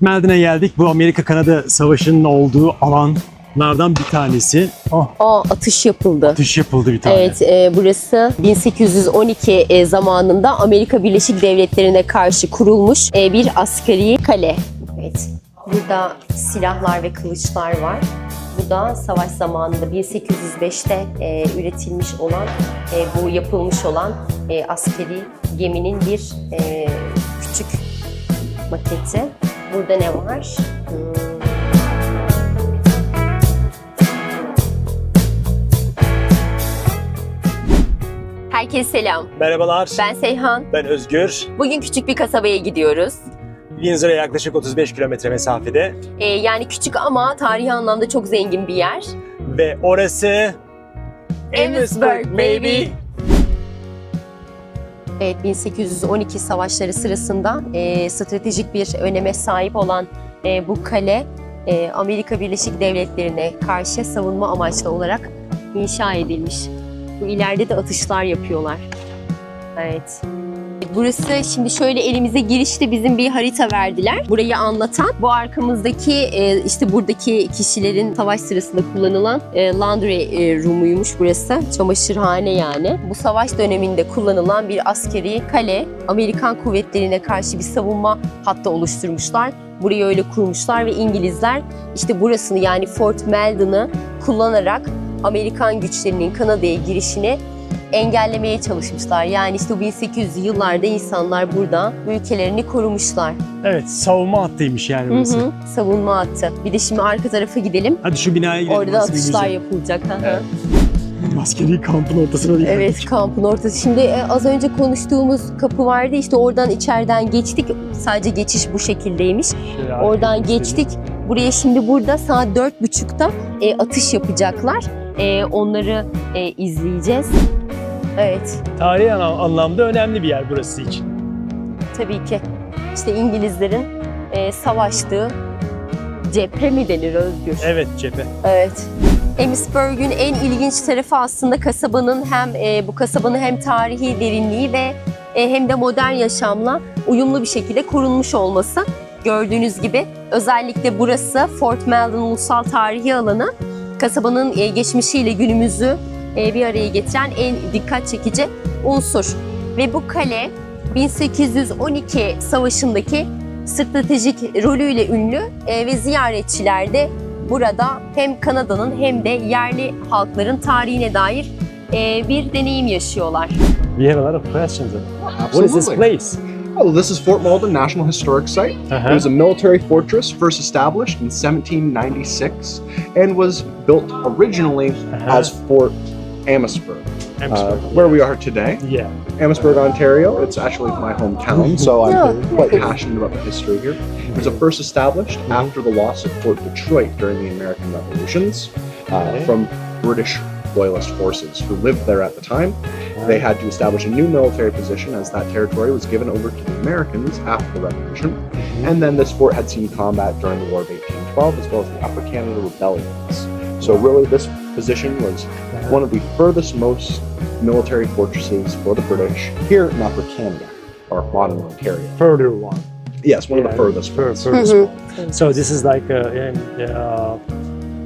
Maldon'a geldik. Bu Amerika-Kanada Savaşı'nın olduğu alanlardan bir tanesi. Atış yapıldı. Atış yapıldı bir tane. Evet, burası 1812 zamanında Amerika Birleşik Devletleri'ne karşı kurulmuş bir askeri kale. Evet, burada silahlar ve kılıçlar var. Bu da savaş zamanında 1805'te üretilmiş olan, bu yapılmış olan askeri geminin bir küçük maketi. Burada ne var? Herkese selam. Merhabalar. Ben Seyhan. Ben Özgür. Bugün küçük bir kasabaya gidiyoruz. Windsor'a yaklaşık 35 kilometre mesafede. Yani küçük ama tarihi anlamda çok zengin bir yer. Ve orası... Amherstburg, baby! Evet, 1812 savaşları sırasında stratejik bir öneme sahip olan bu kale Amerika Birleşik Devletleri'ne karşı savunma amaçlı olarak inşa edilmiş. Bu ileride de atışlar yapıyorlar. Evet. Burası şimdi şöyle elimize girişte bizim bir harita verdiler. Burayı anlatan bu arkamızdaki işte buradaki kişilerin savaş sırasında kullanılan laundry room'uymuş burası. Çamaşırhane yani. Bu savaş döneminde kullanılan bir askeri kale. Amerikan kuvvetlerine karşı bir savunma hattı oluşturmuşlar. Burayı öyle kurmuşlar ve İngilizler işte burasını yani Fort Maldon'ı kullanarak Amerikan güçlerinin Kanada'ya girişini engellemeye çalışmışlar. Yani işte 1800'lü yıllarda insanlar burada ülkelerini korumuşlar. Evet, savunma hattıymış yani burası. Savunma hattı. Bir de şimdi arka tarafa gidelim. Hadi şu binaya gidelim. Orada atışlar yapılacak. Evet. Askeri kampın ortasına değil. Evet, kampın ortası. Şimdi az önce konuştuğumuz kapı vardı. İşte oradan içeriden geçtik. Sadece geçiş bu şekildeymiş. Oradan geçtik. Buraya şimdi burada saat 4.30'da atış yapacaklar. Onları izleyeceğiz. Evet. Tarihi anlamda önemli bir yer burası için. Tabii ki. İşte İngilizlerin savaştığı cephe mi denir Özgür? Evet, cephe. Evet. Amherstburg'un en ilginç tarafı aslında kasabanın bu kasabanın hem tarihi derinliği ve hem de modern yaşamla uyumlu bir şekilde korunmuş olması. Gördüğünüz gibi özellikle burası Fort Maldon Ulusal Tarihi Alanı kasabanın geçmişiyle günümüzü bir araya getiren en dikkat çekici unsur. Ve bu kale 1812 savaşındaki stratejik rolüyle ünlü ve ziyaretçiler de burada hem Kanada'nın hem de yerli halkların tarihine dair bir deneyim yaşıyorlar. We have a lot of questions. What is this place? Oh, this is Fort Malden National Historic Site. It was a military fortress first established in 1796 and was built originally as Fort Amherstburg, where we are today. Yeah. Amherstburg, Ontario. It's actually my hometown, so I'm quite passionate about the history here. It was first established after the loss of Fort Detroit during the American Revolutions from British Loyalist forces who lived there at the time. They had to establish a new military position as that territory was given over to the Americans after the Revolution. And then this fort had seen combat during the War of 1812 as well as the Upper Canada Rebellions. So really this position was one of the furthest most military fortresses for the British here in Upper Canada, or modern Ontario. Further one. Yes, one of the furthest ones. So this is like an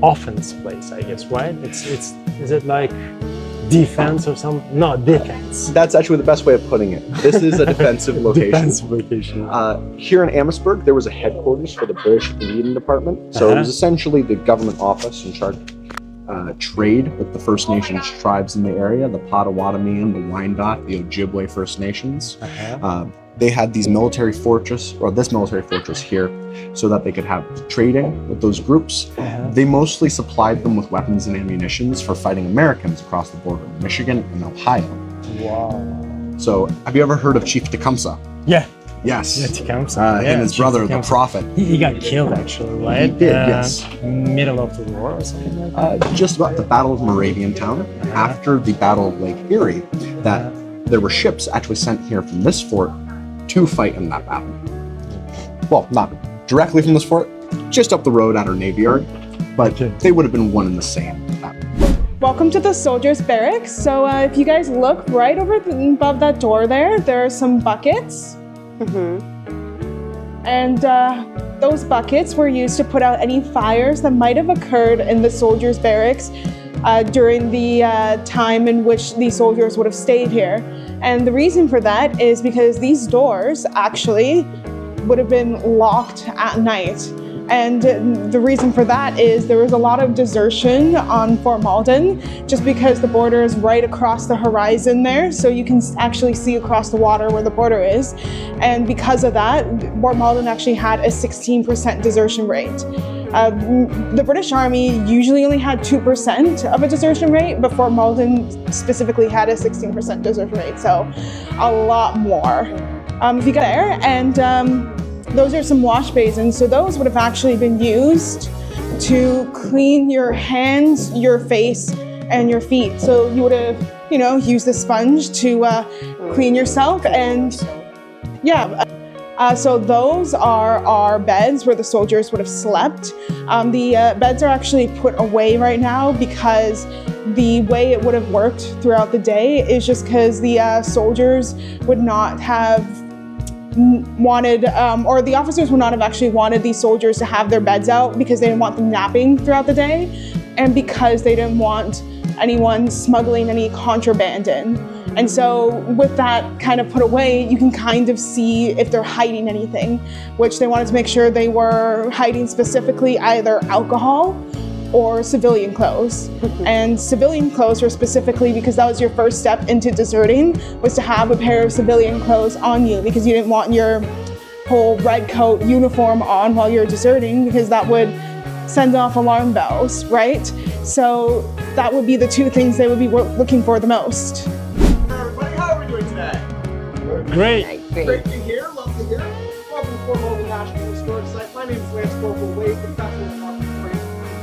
offense place, I guess, right? Is it like defense or something? No, defense. That's actually the best way of putting it. This is a defensive location. Defensive location. Here in Amherstburg, there was a headquarters for the British Indian Department. So it was essentially the government office in charge of trade with the First Nations tribes in the area, the Potawatomi, the Wyandot, the Ojibwe First Nations. They had these military fortress, or this military fortress here, so that they could have trading with those groups. They mostly supplied them with weapons and ammunitions for fighting Americans across the border in Michigan and Ohio. Wow. So, have you ever heard of Chief Tecumseh? Yeah. Yes. Yeah, Tecumseh. And his brother, the Prophet. He got killed actually, right? He did, yes. Middle of the war or something like that? Just about the Battle of Moraviantown. After the Battle of Lake Erie, that there were ships actually sent here from this fort to fight in that battle. Well, not directly from this fort, just up the road at our Navy Yard, but they would have been one and the same. Welcome to the Soldiers Barracks. So if you guys look right above that door there are some buckets. And those buckets were used to put out any fires that might have occurred in the soldiers' barracks during the time in which these soldiers would have stayed here. And the reason for that is because these doors actually would have been locked at night. And the reason for that is there was a lot of desertion on Fort Malden just because the border is right across the horizon there. So you can actually see across the water where the border is. And because of that, Fort Malden actually had a 16% desertion rate. The British Army usually only had 2% of a desertion rate, but Fort Malden specifically had a 16% desertion rate, so a lot more. If you go there, and those are some wash basins, so those would have actually been used to clean your hands, your face, and your feet. So you would have, you know, used the sponge to clean yourself, and yeah. So those are our beds where the soldiers would have slept. The beds are actually put away right now because the way it would have worked throughout the day is just because the soldiers would not have wanted, or the officers would not have actually wanted these soldiers to have their beds out because they didn't want them napping throughout the day, and because they didn't want anyone smuggling any contraband in. And so with that kind of put away, you can kind of see if they're hiding anything, which they wanted to make sure they were hiding specifically either alcohol or civilian clothes. And civilian clothes were specifically because that was your first step into deserting, was to have a pair of civilian clothes on you because you didn't want your whole red coat uniform on while you're deserting because that would send off alarm bells, right? So that would be the two things they would be looking for the most. Everybody, how are we doing today? Great. Great to hear, love to hear. Welcome to Fort Malden National Historic Site. My name is Lance Corporal Wade, Professor of Operations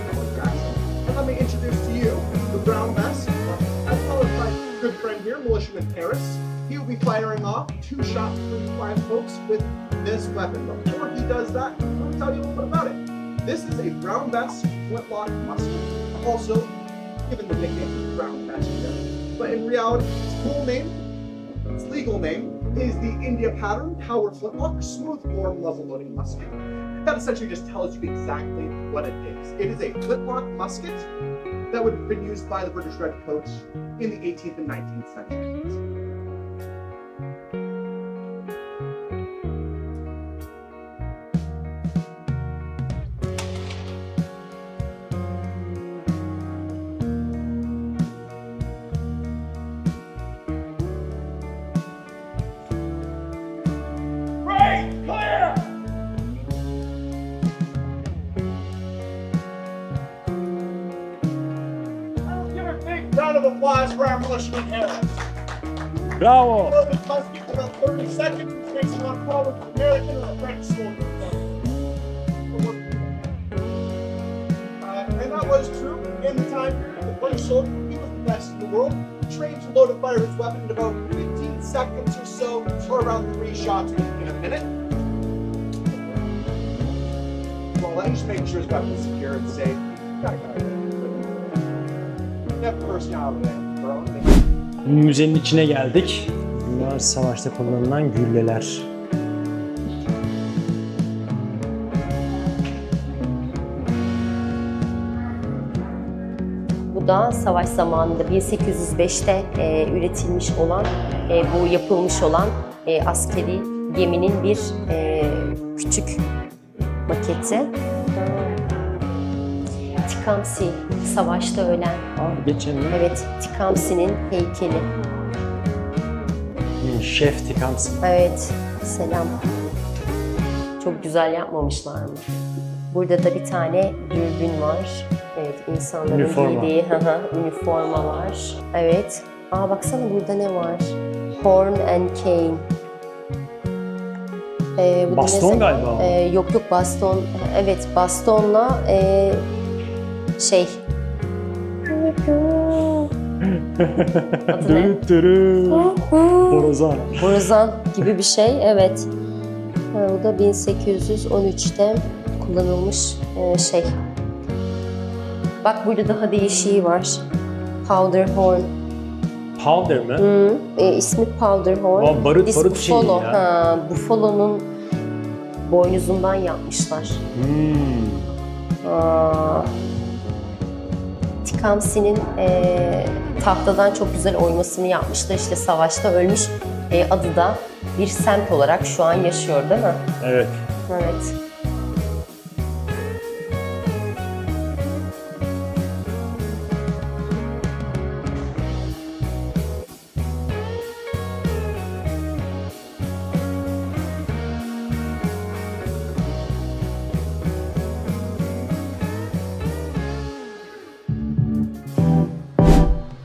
at Jackson. And let me introduce to you the brown vest, as well as my good friend here, Militiaman Harris. He will be firing off 2 shots for you fine folks with this weapon. But before he does that, let me tell you a little bit about it. This is a brown vest flintlock musket, also given the nickname brown vest here. But in reality, its full name, its legal name, is the India Pattern Power Flintlock Smooth Bore Muzzle Loading Musket. That essentially just tells you exactly what it is. It is a flintlock musket that would have been used by the British Redcoats in the 18th and 19th centuries. Round of applause for our Militiaman Harris. Bravo. Load this musket for about 30 seconds, which makes him on par with the American or the French soldier. And that was true in the time period. The British soldier, he was the best in the world, trained to load and fire his weapon in about 15 seconds or so, or around 3 shots in a minute. Well, he's making sure his weapon is secure and safe. Müzenin içine geldik. Bunlar savaşta kullanılan gülleler. Bu da savaş zamanında 1805'te üretilmiş olan, bu yapılmış olan askeri geminin bir küçük maketi. Tecumseh, savaşta ölen. Geçen mi? Evet, Tecumseh'nin heykeli. Şef Tecumseh. Evet, selam. Çok güzel yapmamışlar mı? Burada da bir tane dürbün var. Evet, insanların giydiği üniforma var. Evet. Baksana burada ne var? Horn and cane. Baston galiba. Yok baston. Evet, bastonla adı ne? Borazan. Borazan gibi bir şey, evet. Bu da 1813'te kullanılmış şey. Bak burada daha değişiği var. Powder horn. Powder mı? İsmi powder horn. Barut şeyi ya. Buffalo'nun boynuzundan yapmışlar. Tecumseh'in tahtadan çok güzel oymasını yapmışlar. İşte savaşta ölmüş. Adı da bir semt olarak şu an yaşıyor değil mi? Evet. Evet.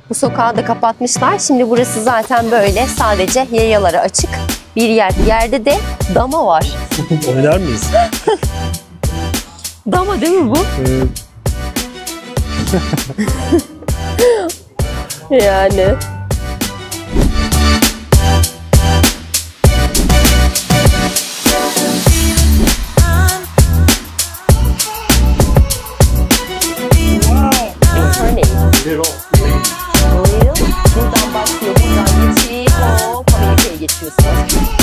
Bu sokağı da kapatmışlar. Şimdi burası zaten böyle sadece yayalara açık bir yer. Yerde de dama var. Oynar mıyız? Dama değil mi bu? Yani. Buradan başlıyor, buradan geçip hop Amerika'ya geçiyorsunuz.